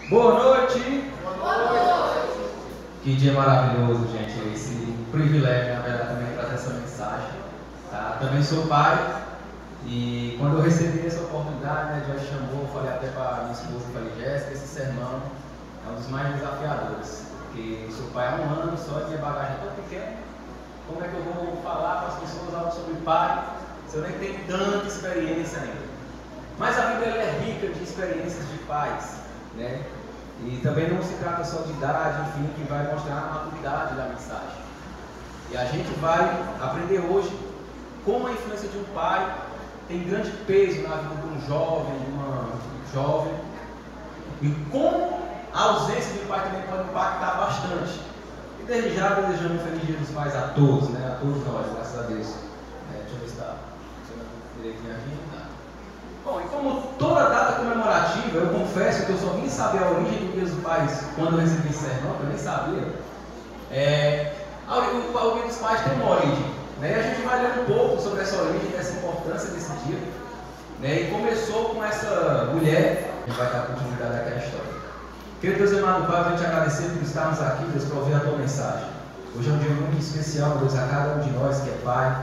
Boa noite. Boa noite. Que dia maravilhoso, gente. Esse privilégio, na verdade, também trazer essa mensagem. Tá? Também sou pai e quando eu recebi essa oportunidade, né, Deus chamou, falei até para minha esposa, falei, Jéssica, esse sermão é um dos mais desafiadores, porque eu sou pai há 1 ano só e minha bagagem é tão pequena. Como é que eu vou falar para as pessoas algo sobre pai se eu nem tenho tanta experiência ainda? Mas a Bíblia é rica de experiências de pais, né? E também não se trata só de idade, enfim, que vai mostrar a maturidade da mensagem. E a gente vai aprender hoje como a influência de um pai tem grande peso na vida de um jovem, de uma jovem, e como a ausência de um pai também pode impactar bastante. E desde já desejando um feliz dia dos pais a todos, né? A todos nós, graças a Deus. Deixa eu ver se está direitinho aqui. Bom, e como toda data comemorativa, eu confesso que eu só vim saber a origem do Dia dos Pais quando eu recebi esse sermão, que eu nem sabia. A origem dos pais tem uma origem, né? E a gente vai ler um pouco sobre essa origem, dessa importância desse dia, né? E começou com essa mulher, a gente vai dar continuidade àquela história. Querido Deus amado Pai, eu venho te agradecer por estarmos aqui, Deus, para ouvir a tua mensagem. Hoje é um dia muito especial, Deus, a cada um de nós que é pai,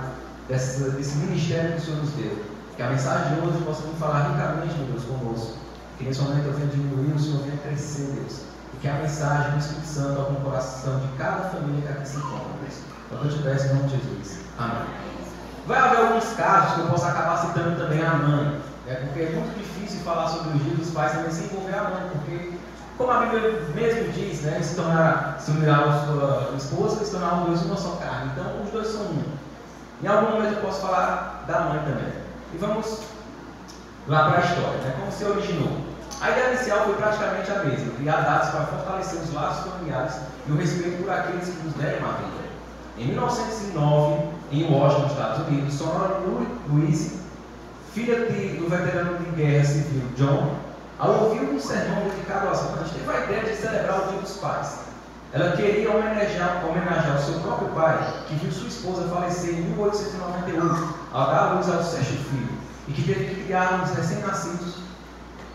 desse ministério que o Senhor nos deu. Que a mensagem de hoje possa nos falar ricamente, meu Deus, conosco. Que nesse momento eu venha diminuir, o Senhor venha crescer, Deus. E que a mensagem do Espírito Santo toque no coração de cada família que aqui se encontra, Deus. Então eu te peço em nome de Jesus. Amém. Vai haver alguns casos que eu posso acabar citando também a mãe. Porque é muito difícil falar sobre os dias dos pais também sem envolver a mãe. Porque, como a Bíblia mesmo diz, né, se unirá a sua esposa e se tornar um Deus uma só carne. Então os dois são um. Em algum momento eu posso falar da mãe também. E vamos lá para a história, né? Como se originou. A ideia inicial foi praticamente a mesma, criar dados para fortalecer os laços familiares e o respeito por aqueles que nos deram a vida. Em 1909, em Washington, Estados Unidos, Sonora Louise, filha do veterano de guerra civil John, ao ouvir um sermão dedicado às mães, teve a ideia de celebrar o Dia dos Pais. Ela queria homenagear o seu próprio pai, que viu sua esposa falecer em 1898, ao dar à luz ao 6º filho, e que teve que criar os recém-nascidos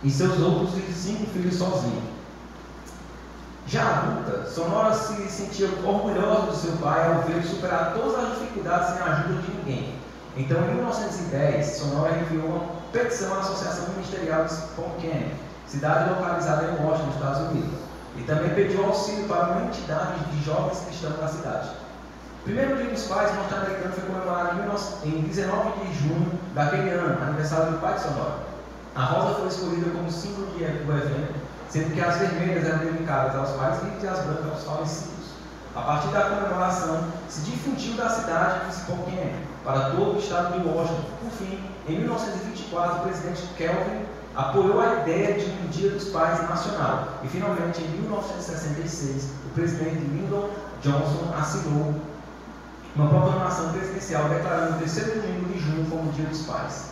e seus outros 5 filhos sozinho. Já adulta, Sonora se sentia orgulhosa do seu pai ao ver superar todas as dificuldades sem a ajuda de ninguém. Então, em 1910, Sonora enviou uma petição à Associação Ministerial de Spokane, cidade localizada em Washington, Estados Unidos. E também pediu auxílio para uma entidade de jovens cristãos da cidade. O primeiro Dia dos Pais norte-americano foi comemorado em 19 de junho daquele ano, aniversário do pai de Sonora. A rosa foi escolhida como símbolo do evento, sendo que as vermelhas eram dedicadas aos pais vivos e as brancas aos falecidos. A partir da comemoração, se difundiu da cidade de Spokane para todo o estado de Washington. Por fim, em 1924, o presidente Calvin apoiou a ideia de um Dia dos Pais nacional. E, finalmente, em 1966, o presidente Lyndon Johnson assinou uma proclamação presidencial declarando o 3º domingo de junho como Dia dos Pais.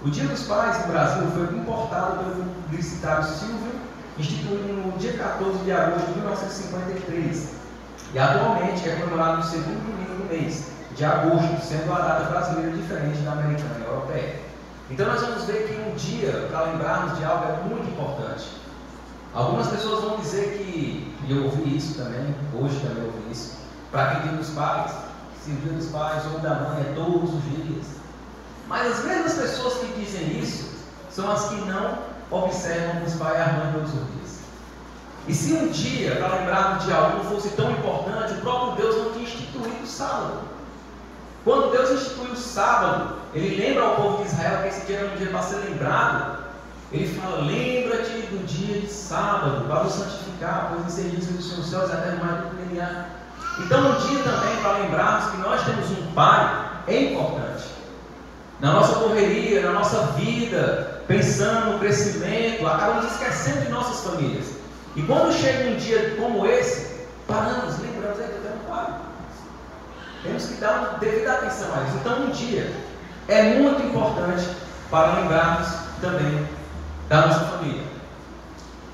O Dia dos Pais no Brasil foi importado pelo publicitário Silvio, instituído no dia 14 de agosto de 1953. E, atualmente, é comemorado no 2º domingo do mês, de agosto, sendo a data brasileira diferente da americana e europeia. Então nós vamos ver que um dia, para lembrarmos de algo, é muito importante. Algumas pessoas vão dizer que, e eu ouvi isso também, hoje também ouvi isso, para que o Dia dos Pais, se o Dia dos Pais ou da mãe é todos os dias. Mas as mesmas pessoas que dizem isso, são as que não observam os pais e a mãe todos os dias. E se um dia, para lembrarmos de algo, não fosse tão importante, o próprio Deus não tinha instituído o sábado. Quando Deus instituiu o sábado, Ele lembra ao povo de Israel que esse dia era um dia para ser lembrado. Ele fala, lembra-te do dia de sábado, para o santificar, pois em serviço dos seus céus até mais do que ele há. Então um dia também para lembrarmos que nós temos um Pai é importante. Na nossa correria, na nossa vida, pensando no crescimento, acabamos esquecendo de nossas famílias. E quando chega um dia como esse, paramos, lembramos que eu tenho um Pai. Temos que dar uma devida atenção a isso. Então, um dia é muito importante para lembrarmos também da nossa família.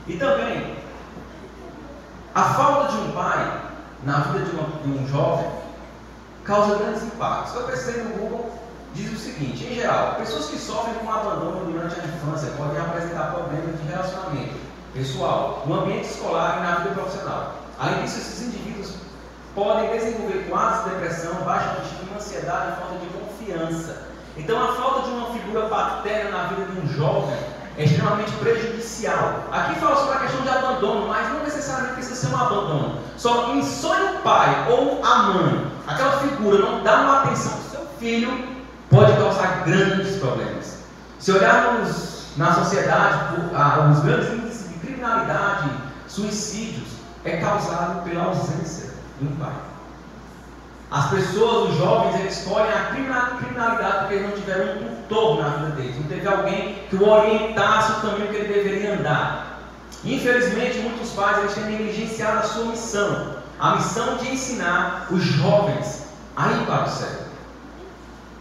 E também, a falta de um pai na vida de um jovem causa grandes impactos. Eu pesquisei no Google, diz o seguinte: em geral, pessoas que sofrem com abandono durante a infância podem apresentar problemas de relacionamento, pessoal, no ambiente escolar e na vida profissional. Além disso, esses indivíduos podem desenvolver quadros de depressão, baixa autoestima, ansiedade e falta de confiança. Então, a falta de uma figura paterna na vida de um jovem é extremamente prejudicial. Aqui fala sobre a questão de abandono, mas não necessariamente precisa ser um abandono. Só em sonho o pai ou a mãe, aquela figura não dá uma atenção ao seu filho, pode causar grandes problemas. Se olharmos na sociedade, os grandes índices de criminalidade, suicídios, é causado pela ausência de um pai. As pessoas, os jovens, eles escolhem a criminalidade porque eles não tiveram um tutor na vida deles. Não teve alguém que o orientasse o caminho que ele deveria andar. Infelizmente, muitos pais eles têm negligenciado a sua missão. A missão de ensinar os jovens a ir para o céu.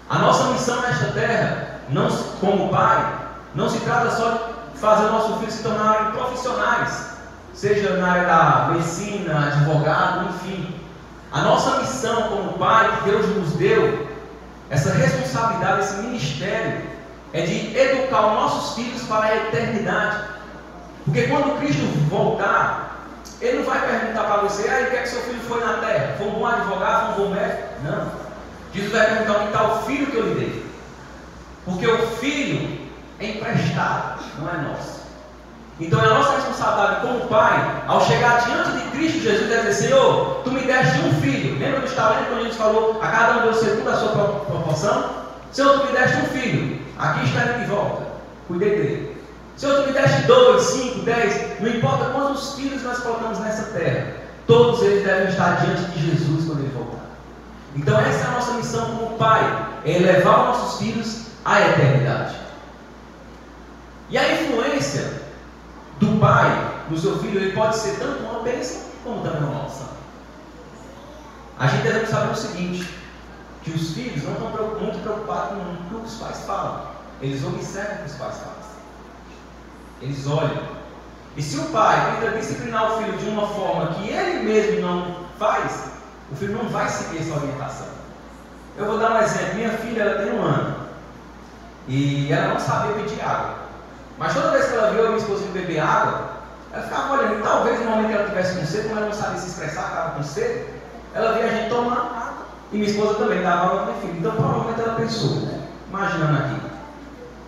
A nossa missão nesta terra, não, como pai, não se trata só de fazer o nosso filho se tornarem profissionais. Seja na área da medicina, advogado, enfim. A nossa missão como pai que Deus nos deu, essa responsabilidade, esse ministério, é de educar os nossos filhos para a eternidade. Porque quando Cristo voltar, Ele não vai perguntar para você, o que é que seu filho foi na terra? Foi um bom advogado, foi um bom médico? Não. Jesus vai perguntar onde está o filho que eu lhe dei. Porque o filho é emprestado, não é nosso. Então é a nossa responsabilidade como pai, ao chegar diante de Cristo Jesus, é dizer: Senhor, tu me deste um filho. Lembra do talento quando Jesus falou a cada um deu segundo a sua proporção? Senhor, tu me deste um filho, aqui está ele de volta, cuidei dele. Senhor, tu me deste 2, 5, 10, não importa quantos filhos nós colocamos nessa terra, todos eles devem estar diante de Jesus quando ele voltar. Então essa é a nossa missão como pai, é levar os nossos filhos à eternidade. E a influência do pai no seu filho, ele pode ser tanto uma bênção como também uma maldição. A gente deve saber o seguinte, que os filhos não estão muito preocupados com o que os pais falam. Eles observam o que os pais fazem. Eles olham. E se o pai tenta disciplinar o filho de uma forma que ele mesmo não faz, o filho não vai seguir essa orientação. Eu vou dar um exemplo. Minha filha, ela tem 1 ano. E ela não sabia pedir água. Mas toda vez que ela viu a minha esposa beber água, ela ficava olhando. E talvez no momento que ela estivesse com sede, como ela não sabia se expressar, estava com sede, ela via a gente tomar água. E minha esposa também dava água para minha filha. Então provavelmente ela pensou, né? Imaginando aqui.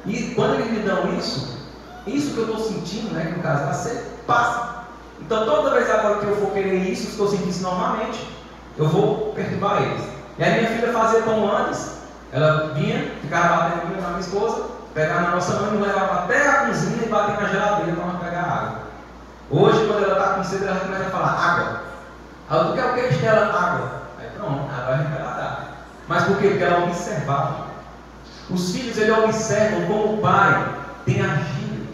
E quando eles me dão isso que eu estou sentindo, né, que no caso da sede, passa. Então toda vez agora que eu for querer isso, se eu sentir isso normalmente, eu vou perturbar eles. E a minha filha fazia como antes. Ela vinha, ficava batendo na minha esposa, pegava na nossa mãe, nos levava até a cozinha e bater na geladeira para nós pegar água. Hoje, quando ela está com sede, ela começa a falar água. Aí tu quer o que, Estela? Água. Aí pronto, agora a gente vai lá dar. Mas por quê? Porque ela observava. Os filhos, eles observam como o pai tem agido.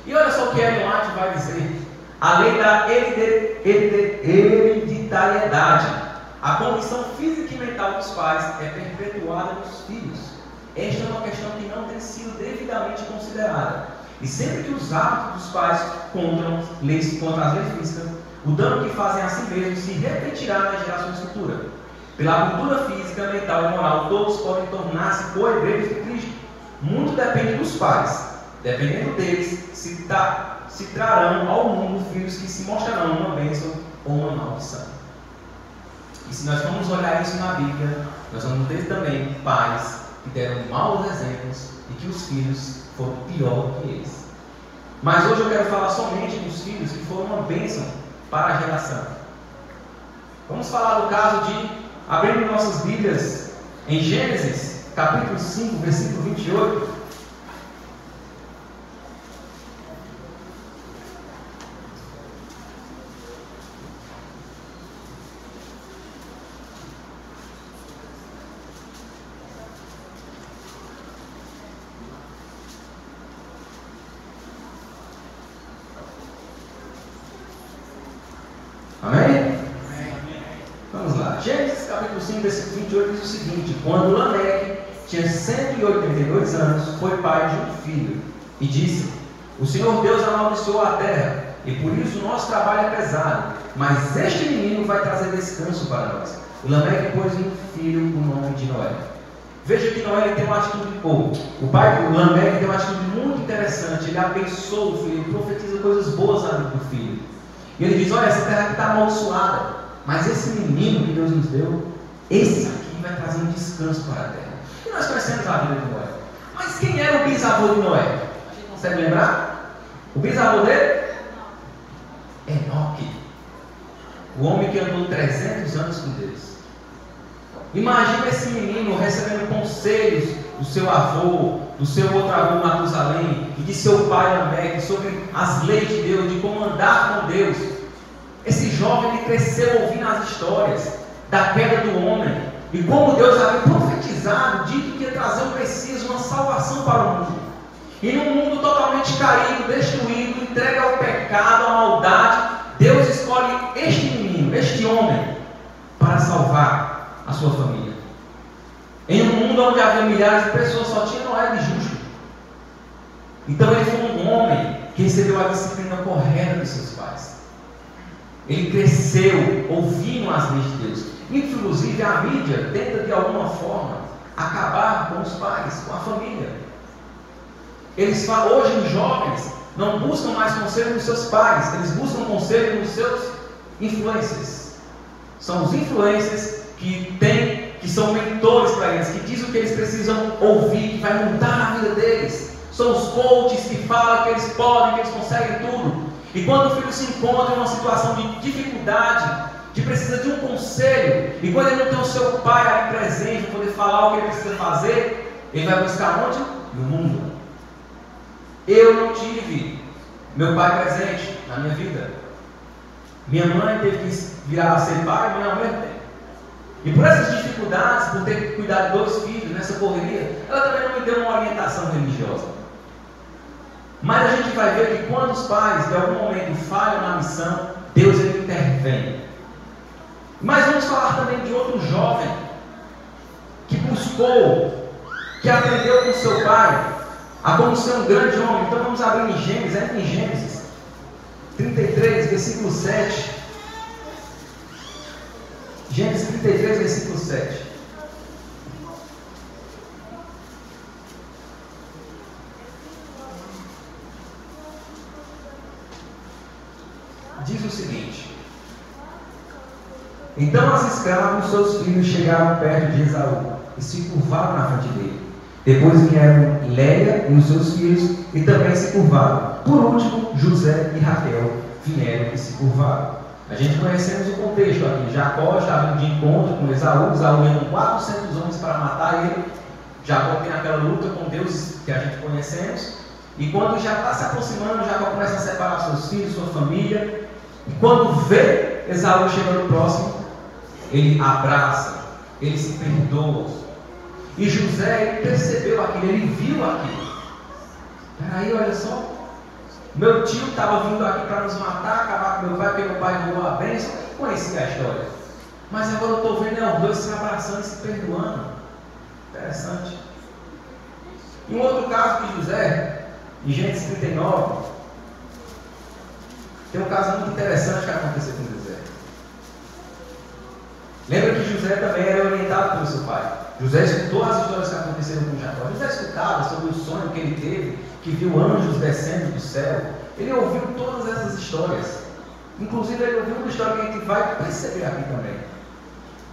E olha só o que Ellen White vai dizer. A lei da hereditariedade. A condição física e mental dos pais é perpetuada nos filhos. Esta é uma questão que não tem sido devidamente considerada. E sempre que os hábitos dos pais contra as leis físicas, o dano que fazem a si mesmos se repetirá nas gerações futuras. Pela cultura física, mental e moral, todos podem tornar-se co-herdeiros de Cristo. Muito depende dos pais. Dependendo deles, se trarão ao mundo filhos que se mostrarão uma bênção ou uma maldição. E se nós formos olhar isso na Bíblia, nós vamos ter também pais que deram maus exemplos e que os filhos foram pior que eles. Mas hoje eu quero falar somente dos filhos que foram uma bênção para a geração. Vamos falar do caso de, abrindo nossas Bíblias em Gênesis, capítulo 5, versículo 28. Amém? Vamos lá. Gênesis capítulo 5, versículo 28 diz o seguinte: quando Lameque tinha 182 anos, foi pai de um filho, e disse: o Senhor Deus amaldiçoou a terra, e por isso o nosso trabalho é pesado, mas este menino vai trazer descanso para nós. O Lameque pôs um filho o nome de Noé. Veja que Noé tem uma atitude boa. O pai do Lameque tem uma atitude muito interessante. Ele abençoa o filho, ele profetiza coisas boas a do filho. E ele diz: olha, essa terra aqui está amaldiçoada, mas esse menino que Deus nos deu, esse aqui vai trazer um descanso para a terra. E nós conhecemos a vida de Noé. Mas quem era o bisavô de Noé? A gente consegue lembrar? O bisavô dele? Enoque. O homem que andou 300 anos com Deus. Imagina esse menino recebendo conselhos do seu avô, do seu outro avô Matusalém e de seu pai Lameque sobre as leis de Deus, de como andar com Deus. Esse jovem ele cresceu ouvindo as histórias da queda do homem e como Deus havia profetizado, dito que ia trazer um Messias, uma salvação para o mundo. E num mundo totalmente caído, destruído, entregue ao pecado, à maldade, Deus escolhe este menino, este homem, para salvar a sua família. Em um mundo onde havia milhares de pessoas, só tinha Noé de justo. Então ele foi um homem que recebeu a disciplina correta de seus pais. Ele cresceu ouvindo as leis de Deus. Inclusive a mídia tenta de alguma forma acabar com os pais, com a família. Eles falam, hoje os jovens não buscam mais conselho dos seus pais, eles buscam conselho dos seus influencers. São os influencers que são mentores para eles, que dizem o que eles precisam ouvir, que vai mudar a vida deles. São os coaches que falam que eles podem, que eles conseguem tudo. E quando o filho se encontra em uma situação de dificuldade, que precisa de um conselho, e quando ele não tem o seu pai ali presente para poder falar o que ele precisa fazer, ele vai buscar onde? No mundo. Eu não tive meu pai presente na minha vida. Minha mãe teve que virar a ser pai e mãe ao mesmo tempo. E por essas dificuldades, por ter que cuidar de 2 filhos nessa correria, ela também não me deu uma orientação religiosa. Mas a gente vai ver que quando os pais de algum momento falham na missão, Deus ele intervém. Mas vamos falar também de outro jovem que buscou, que aprendeu com seu pai a como ser um grande homem. Então vamos abrir em Gênesis 33, versículo 7. Gênesis 33, versículo 7. Diz o seguinte: então as escravas e seus filhos chegaram perto de Esaú e se curvaram na frente dele. Depois vieram Léia e os seus filhos e também se curvaram. Por último, José e Raquel vieram e se curvaram. A gente conhecemos o contexto aqui. Jacó estava de encontro com Esaú. Esaú ia com 400 homens para matar ele. Jacó tem aquela luta com Deus que a gente conhecemos. E quando já está se aproximando, Jacó começa a separar seus filhos, sua família. E quando vê Esaú chegando próximo, ele abraça, ele se perdoa. E José, ele percebeu aquilo, ele viu aquilo. Peraí, olha só. Meu tio estava vindo aqui para nos matar, acabar com meu pai, porque meu pai roubou a bênção. Eu conhecia a história. Mas agora eu estou vendo os dois se abraçando e se perdoando. Interessante. E um outro caso de José, em Gênesis 39, tem um caso muito interessante que aconteceu com José. Lembra que José também era orientado pelo seu pai. José escutou as histórias que aconteceram com Jacó. José escutava sobre o sonho que ele teve, que viu anjos descendo do céu. Ele ouviu todas essas histórias. Inclusive ele ouviu uma história que a gente vai perceber aqui também.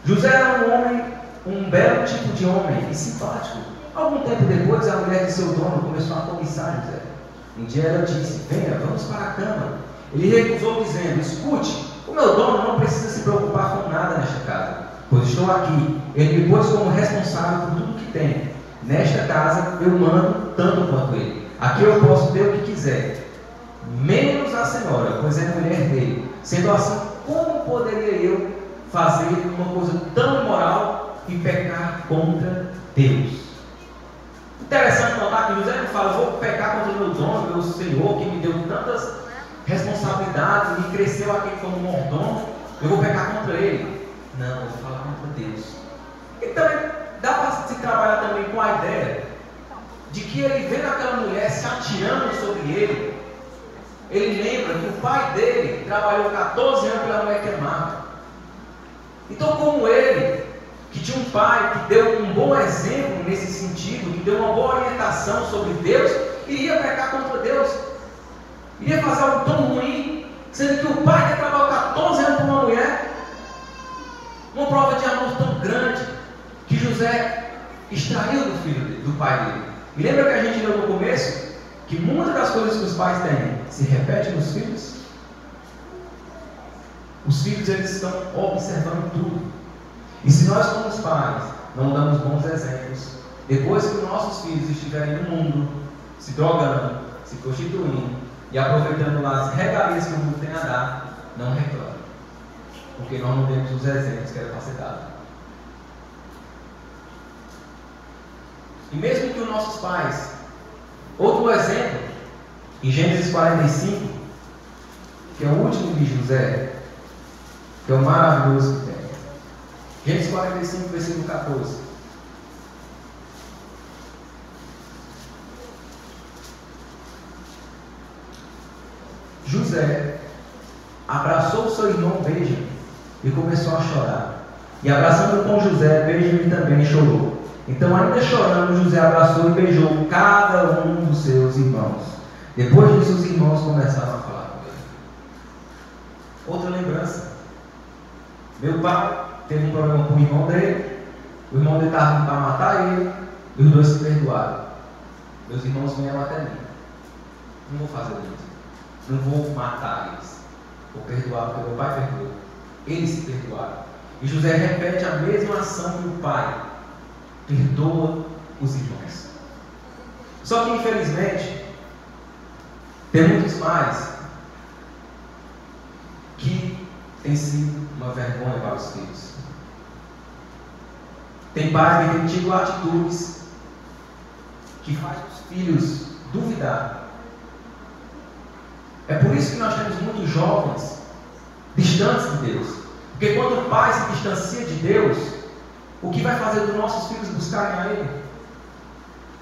José era um homem, um belo tipo de homem e simpático. Algum tempo depois, a mulher de seu dono começou a cobiçar José. Um dia ela disse: venha, vamos para a cama. Ele recusou dizendo: escute, o meu dono não precisa se preocupar com nada nesta casa, pois estou aqui. Ele me pôs como responsável por tudo que tem. Nesta casa eu mando tanto quanto ele. Aqui eu posso ter o que quiser, menos a senhora, pois é mulher dele. Sendo assim, como poderia eu fazer uma coisa tão imoral e pecar contra Deus? Interessante notar que José não fala: vou pecar contra o meu dono, meu Senhor, que me deu tantas responsabilidades, me cresceu aqui como mordomo, eu vou pecar contra ele. Não, eu vou falar contra Deus. Então dá para se trabalhar também com a ideia de que ele vendo aquela mulher se atirando sobre ele, ele lembra que o pai dele trabalhou 14 anos pela mulher que amava. Então, como ele, que tinha um pai que deu um bom exemplo nesse sentido, que deu uma boa orientação sobre Deus, iria pecar contra Deus, iria fazer algo tão ruim Sendo que o pai que trabalhou 14 anos com uma mulher, uma prova de amor tão grande, que José extraiu do filho dele, do pai dele. E lembra que a gente leu no começo? Que muitas das coisas que os pais têm se repetem nos filhos? Os filhos, eles estão observando tudo. E se nós, como os pais, não damos bons exemplos, depois que os nossos filhos estiverem no mundo, se drogando, se prostituindo e aproveitando lá as regalias que o mundo tem a dar, não reclame, porque nós não demos os exemplos que era para ser dado. E mesmo que os nossos pais, outro exemplo, em Gênesis 45, que é o último de José, que é o maravilhoso que tem. Gênesis 45, versículo 14. José abraçou seu irmão Benjamim e começou a chorar. E abraçando com José, Benjamim também chorou. Então, ainda chorando, José abraçou e beijou cada um dos seus irmãos. Depois disso, os irmãos começaram a falar com ele. Outra lembrança. Meu pai teve um problema com o irmão dele estava para matar ele, e os dois se perdoaram. Meus irmãos vieram até mim. Não vou fazer isso. Não vou matar eles. Vou perdoar, porque meu pai perdoou. Eles se perdoaram. E José repete a mesma ação que o pai. Perdoa os irmãos. Só que, infelizmente, tem muitos pais que têm sido uma vergonha para os filhos. Tem pais que têm tido atitudes que fazem os filhos duvidar. É por isso que nós temos muitos jovens distantes de Deus. Porque quando o pai se distancia de Deus, o que vai fazer dos nossos filhos buscarem a Ele?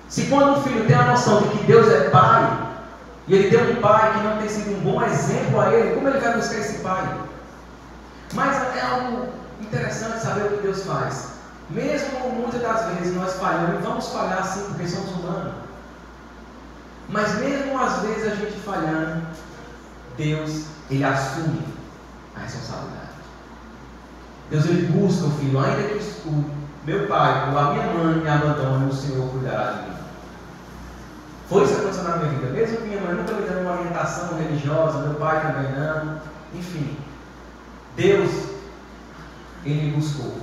Se quando o filho tem a noção de que Deus é pai, e ele tem um pai que não tem sido um bom exemplo a ele, como ele vai buscar esse pai? Mas é algo interessante saber o que Deus faz. Mesmo muitas das vezes nós falhamos, e vamos falhar sim, porque somos humanos. Mas mesmo às vezes a gente falhando, Deus, Ele assume a responsabilidade. Deus, Ele busca o filho, ainda que o meu pai ou a minha mãe me abandone, o Senhor cuidará de mim. Foi isso que aconteceu na minha vida. Mesmo que minha mãe nunca me deu uma orientação religiosa, meu pai também não. Enfim, Deus, Ele me buscou.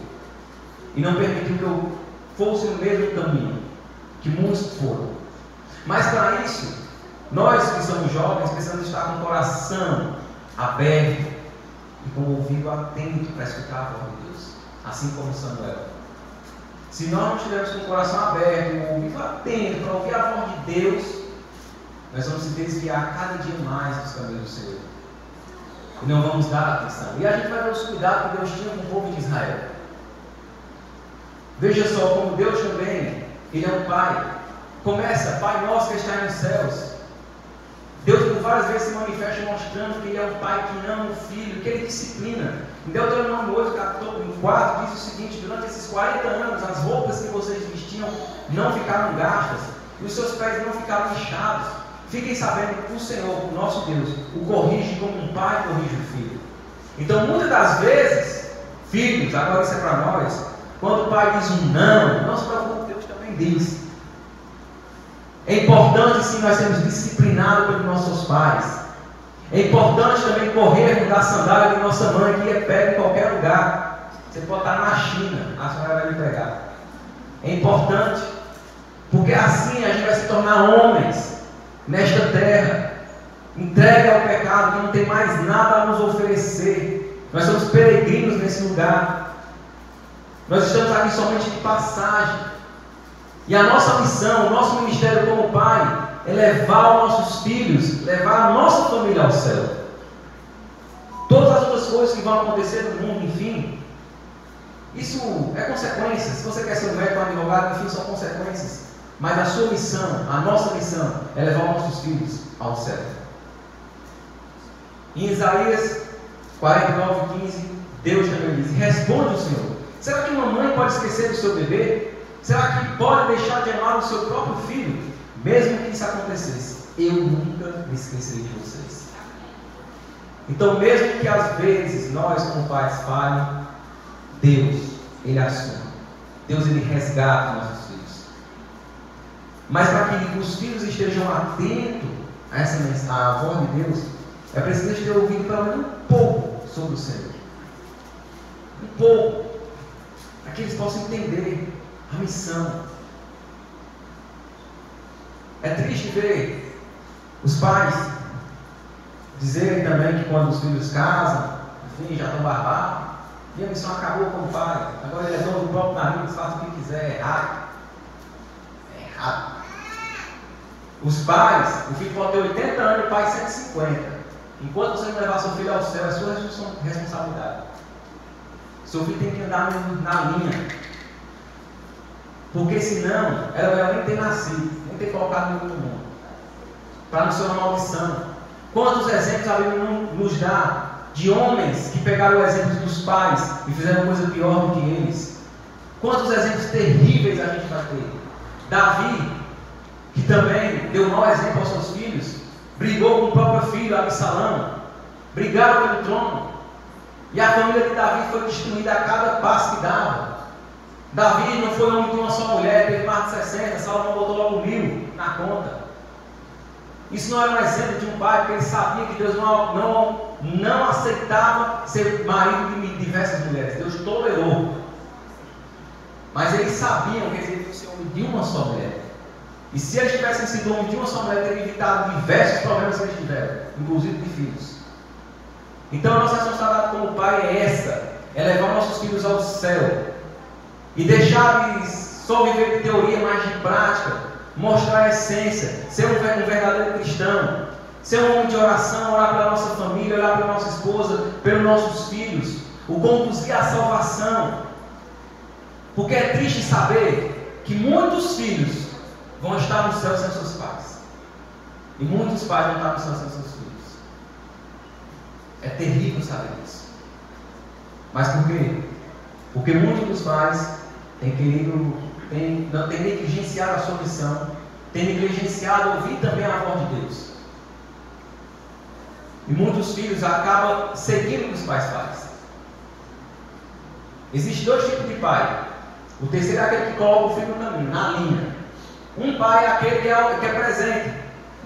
E não permitiu que eu fosse no mesmo caminho que muitos foram. Mas para isso, nós que somos jovens precisamos estar com o coração aberto e com o ouvido atento para escutar a voz de Deus, assim como Samuel. Se nós não estivermos com o coração aberto e o ouvido atento para ouvir a voz de Deus, nós vamos se desviar cada dia mais dos caminhos do Senhor e não vamos dar atenção. E a gente vai ver os cuidados que Deus tinha com o povo de Israel. Veja só como Deus também, Ele é um Pai. Começa, Pai nosso que está nos céus. Deus por várias vezes se manifesta mostrando que Ele é um Pai que ama o Filho, que Ele disciplina. Em Deuteronômio 8, capítulo 4, diz o seguinte: durante esses 40 anos, as roupas que vocês vestiam não ficaram gastas, e os seus pés não ficaram inchados. Fiquem sabendo que o Senhor, o nosso Deus, o corrige como um pai corrige o filho. Então, muitas das vezes, filhos, agora isso é para nós, quando o pai diz um não se preocupe, Deus também diz. É importante sim nós sermos disciplinados pelos nossos pais. É importante também correr da sandália de nossa mãe, que é pega em qualquer lugar. Você pode estar na China, a senhora vai lhe pegar. É importante, porque assim a gente vai se tornar homens nesta terra, entregue ao pecado, que não tem mais nada a nos oferecer. Nós somos peregrinos nesse lugar. Nós estamos aqui somente de passagem. E a nossa missão, o nosso ministério como pai, é levar os nossos filhos, levar a nossa família ao céu. Todas as outras coisas que vão acontecer no mundo, enfim, isso é consequência. Se você quer ser um médico, um advogado, enfim, são consequências. Mas a sua missão, a nossa missão, é levar os nossos filhos ao céu. Em Isaías 49:15, Deus também diz: responde o Senhor. Será que uma mãe pode esquecer do seu bebê? Será que pode deixar de amar o seu próprio filho? Mesmo que isso acontecesse, eu nunca me esquecerei de vocês. Então, mesmo que às vezes nós, como pais, falhem, Deus, Ele assume. Deus, Ele resgata nossos filhos. Mas para que os filhos estejam atentos a essa mensagem, à voz de Deus, é preciso ter ouvido pelo menos um pouco sobre o Senhor. Um pouco. Para que eles possam entender a missão. É triste ver os pais dizerem também que quando os filhos casam, enfim, já estão barbados, e a missão acabou com o pai, agora ele é dono do próprio nariz, faz o que quiser, é errado. É errado. Os pais, o filho pode ter 80 anos e o pai 150. Enquanto você não levar seu filho ao céu, é sua responsabilidade. Seu filho tem que andar na linha. Porque senão, ela nem ter nascido, nem ter colocado no mundo. Para não ser uma maldição. Quantos exemplos a Bíblia nos dá de homens que pegaram o exemplo dos pais e fizeram coisa pior do que eles? Quantos exemplos terríveis a gente vai ter? Davi, que também deu mau exemplo aos seus filhos, brigou com o próprio filho, Absalão, brigaram pelo trono, e a família de Davi foi destruída a cada passo que dava. Davi não foi homem de uma só mulher, teve mais de 60, Salomão botou logo 1000 na conta. Isso não era um exemplo de um pai, porque ele sabia que Deus não aceitava ser marido de diversas mulheres. Deus tolerou. Mas eles sabiam que eles deviam ser homem de uma só mulher. E se eles tivessem sido homem de uma só mulher, teriam evitado diversos problemas que eles tiveram, inclusive de filhos. Então a nossa responsabilidade como pai é essa: é levar nossos filhos ao céu. E deixar eles só viver de teoria, mas de prática. Mostrar a essência, ser um verdadeiro cristão, ser um homem de oração, orar pela nossa família, orar pela nossa esposa, pelos nossos filhos, o conduzir à salvação. Porque é triste saber que muitos filhos vão estar no céu sem seus pais, e muitos pais vão estar no céu sem seus filhos. É terrível saber isso. Mas por quê? Porque muitos dos pais têm negligenciado a sua missão, têm negligenciado ouvir também a voz de Deus. E muitos filhos acabam seguindo o que os pais fazem. Existem dois tipos de pai. O terceiro é aquele que coloca o filho no caminho, na linha. Um pai é aquele que é presente,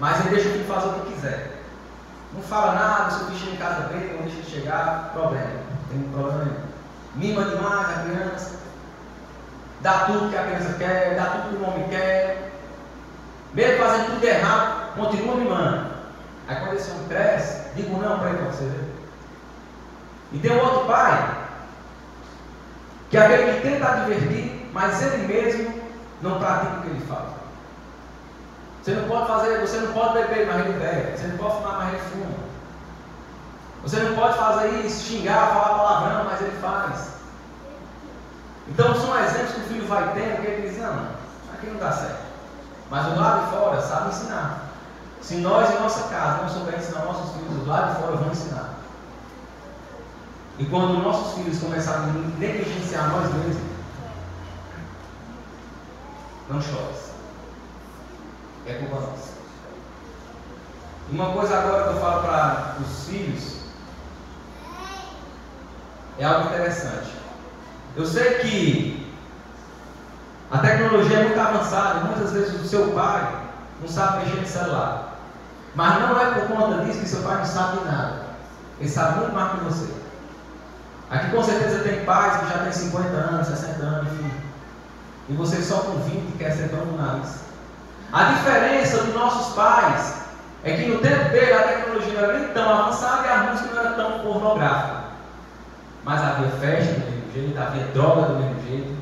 mas ele deixa o filho fazer o que quiser. Não fala nada, se o filho chega em casa bem, não deixa ele chegar, problema. Tem um problema nenhum. Mima demais a criança, dá tudo que a criança quer, dá tudo que o homem quer, mesmo fazendo tudo errado, continua mimando. Aí quando esse homem cresce, digo não para ele, para você ver. E tem um outro pai, que é aquele que tenta divertir, mas ele mesmo não pratica o que ele fala. Você não pode beber, mas ele bebe. Você não pode fumar, mas ele fuma. Você não pode fazer isso, xingar, falar palavrão, mas ele faz. Então são exemplos que o filho vai tendo, que ele diz, não, aqui não dá certo. Mas o lado de fora sabe ensinar. Se nós em nossa casa não soubermos ensinar nossos filhos, o lado de fora vão ensinar. E quando nossos filhos começarem a negligenciar nós mesmos, não chores. É culpa nossa. Uma coisa agora que eu falo para os filhos é algo interessante. Eu sei que a tecnologia é muito avançada e muitas vezes o seu pai não sabe mexer no celular. Mas não é por conta disso que seu pai não sabe nada. Ele sabe muito mais que você. Aqui com certeza tem pais que já têm 50 anos, 60 anos, enfim. E você só com 20 quer ser dono do nariz. A diferença dos nossos pais é que no tempo dele a tecnologia não era nem tão avançada e a música não era tão pornográfica. Mas havia festa do mesmo jeito, havia droga do mesmo jeito.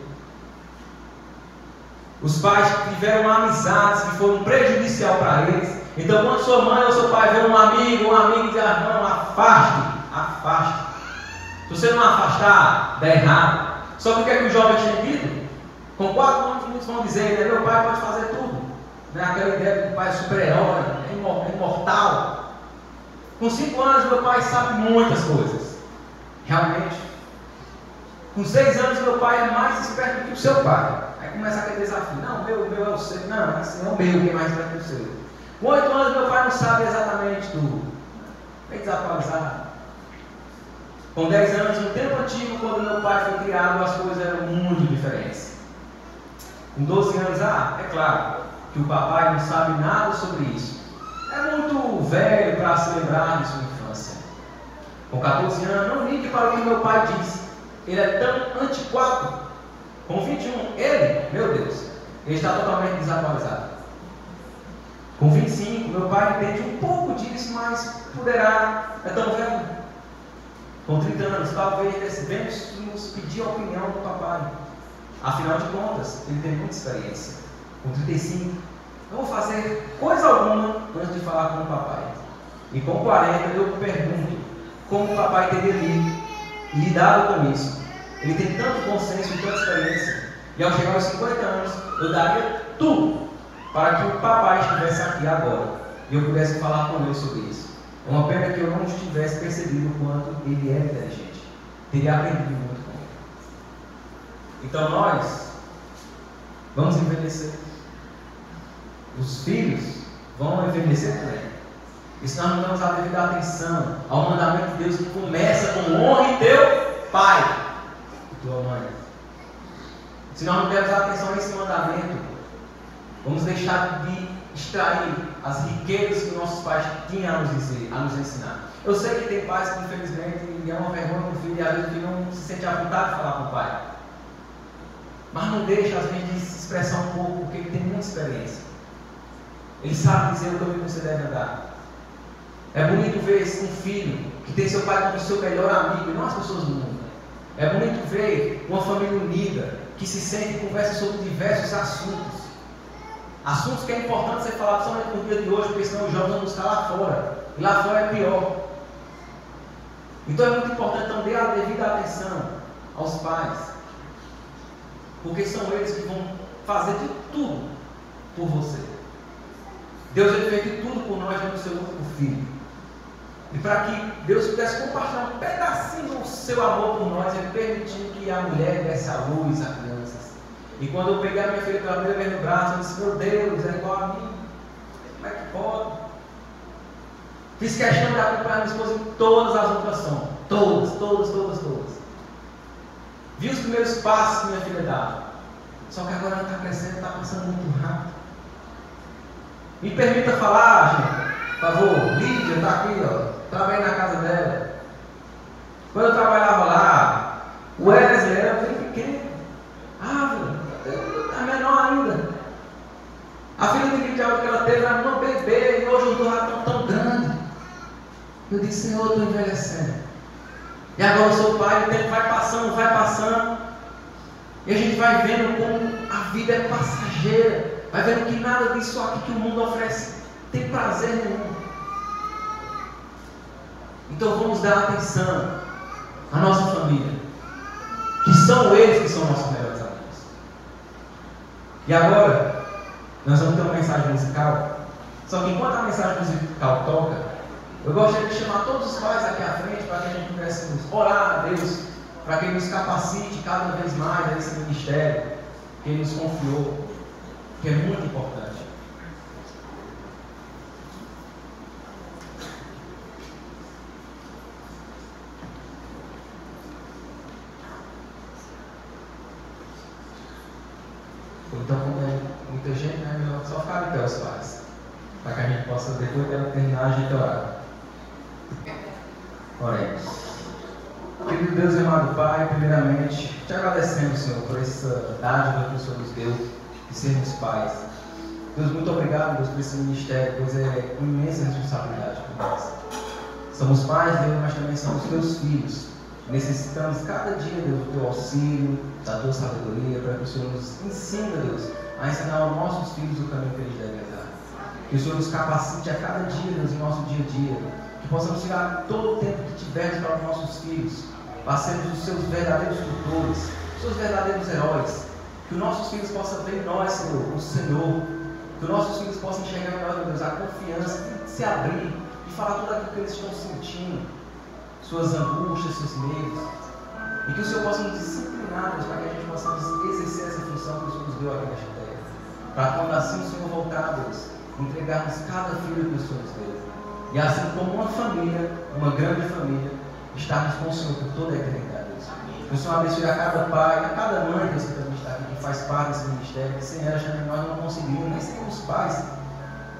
Os pais tiveram amizades que foram prejudicial para eles. Então quando sua mãe ou seu pai vê um amigo e diz, não, afaste. Se você não afastar, dá errado. Só que o que é que o jovem tinha dito? Com 4 anos muitos vão dizer, né, meu pai pode fazer tudo. Né? Aquela ideia de que o pai é super-herói, é imortal. Com 5 anos meu pai sabe muitas coisas. Realmente. Com 6 anos meu pai é mais esperto do que o seu pai. Aí começa aquele desafio. Não, o meu é o seu. Não, assim, é o meu que é mais esperto que o seu. Com 8 anos meu pai não sabe exatamente tudo. É desatualizado. Com 10 anos, no tempo antigo, quando meu pai foi criado, as coisas eram muito diferentes. Com 12 anos, é claro que o papai não sabe nada sobre isso. É muito velho para se lembrar de sua infância. Com 14 anos, não ligue para o que meu pai diz. Ele é tão antiquado. Com 21, meu Deus, ele está totalmente desatualizado. Com 25, meu pai entende um pouco disso, mas poderá, é tão velho. Com 30 anos, talvez devemos pedir a opinião do papai. Afinal de contas, ele tem muita experiência. Com 35, não vou fazer coisa alguma antes de falar com o papai. E com 40, eu pergunto como o papai teria lidado com isso. Ele tem tanto consenso e tanta experiência. E ao chegar aos 50 anos, eu daria tudo para que o papai estivesse aqui agora e eu pudesse falar com ele sobre isso. É uma pena que eu não tivesse percebido o quanto ele é inteligente. Teria aprendido muito com ele. Então nós vamos envelhecer. Os filhos vão envelhecer também. E se nós não damos a devida atenção ao mandamento de Deus que começa com honre teu pai e tua mãe. Se nós não dermos atenção a esse mandamento, vamos deixar de extrair as riquezas que nossos pais tinham a nos ensinar. Eu sei que tem pais que infelizmente é uma vergonha com o filho e às vezes o filho não se sente à vontade de falar com o pai. Mas não deixa às vezes de se expressar um pouco, porque ele tem muita experiência. Ele sabe dizer o caminho que você deve andar. É bonito ver um filho que tem seu pai como seu melhor amigo, e não as pessoas do mundo. É bonito ver uma família unida, que se sente e conversa sobre diversos assuntos. Assuntos que é importante ser falado somente no dia de hoje, porque senão os jovens vão buscar lá fora. E lá fora é pior. Então é muito importante então dar a devida atenção aos pais. Porque são eles que vão fazer de tudo por você. Deus ele fez de tudo por nós no seu único filho. E para que Deus pudesse compartilhar um pedacinho do seu amor por nós, ele permitiu que a mulher desse a luz a crianças. E quando eu peguei a minha filha pela primeira vez no braço, eu disse, meu Deus, é igual a mim. Como é que pode? Fiz questão de acompanhar minha esposa em todas as ultrassons. Todas. Vi os primeiros passos que minha filha dava. Só que agora ela está crescendo, está passando muito rápido. Me permita falar, gente. Por favor, Lídia está aqui, trabalhei na casa dela. Quando eu trabalhava lá, o Wesley era bem pequeno. Está menor ainda. A filha de Lídia que ela teve era uma bebê e hoje eu estou tão grande. Eu disse, Senhor, eu estou envelhecendo. E agora eu sou pai, o tempo vai passando. E a gente vai vendo como a vida é passageira. Vai vendo que nada disso aqui que o mundo oferece tem prazer nenhum. Então vamos dar atenção à nossa família. Que são eles que são nossos melhores amigos. E agora, nós vamos ter uma mensagem musical. Só que enquanto a mensagem musical toca, eu gostaria de chamar todos os pais aqui à frente para que a gente pudesse orar a Deus, para que Ele nos capacite cada vez mais a esse ministério que Ele nos confiou, que é muito importante. Então, como é muita gente, é melhor só ficar até os pais, para que a gente possa, depois dela terminar, a gente orar. Oremos. Querido Deus e amado Pai, primeiramente, te agradecemos, Senhor, por essa dádiva que o Senhor nos deu de sermos pais. Deus, muito obrigado, Deus, por esse ministério, pois é imensa responsabilidade por nós. Somos pais, Deus, mas também somos teus filhos. Necessitamos cada dia, Deus, do teu auxílio, da tua sabedoria, para que o Senhor nos ensine, Deus, a ensinar aos nossos filhos o caminho que eles devem andar. Que o Senhor nos capacite a cada dia, Deus, em nosso dia a dia. Que possamos tirar todo o tempo que tivermos para os nossos filhos, para sermos os seus verdadeiros tutores, os seus verdadeiros heróis. Que os nossos filhos possam ver em nós, Senhor, o Senhor. Que os nossos filhos possam enxergar em nós, Deus, a confiança, se abrir e falar tudo aquilo que eles estão sentindo, suas angústias, seus medos. E que o Senhor possa nos disciplinar, Deus, para que a gente possa exercer essa função que o Senhor nos deu aqui nesta terra. Para quando assim o Senhor voltar, Deus, entregarmos cada filho que o Senhor nos deu. E assim como uma família, uma grande família, estarmos com o Senhor por toda a eternidade, Deus. Que o Senhor abençoe a cada pai, a cada mãe, Deus, que também está aqui, que faz parte desse ministério, que sem ela nós não conseguimos, nem seríamos pais.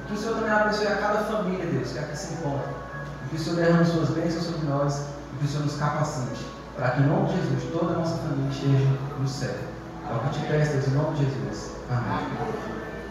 Que o Senhor também abençoe a cada família, Deus, que aqui se encontra. E que o Senhor derrame suas bênçãos sobre nós e que o Senhor nos capacite para que, em nome de Jesus, toda a nossa família esteja no céu. É o que te peço, Deus, em nome de Jesus. Amém.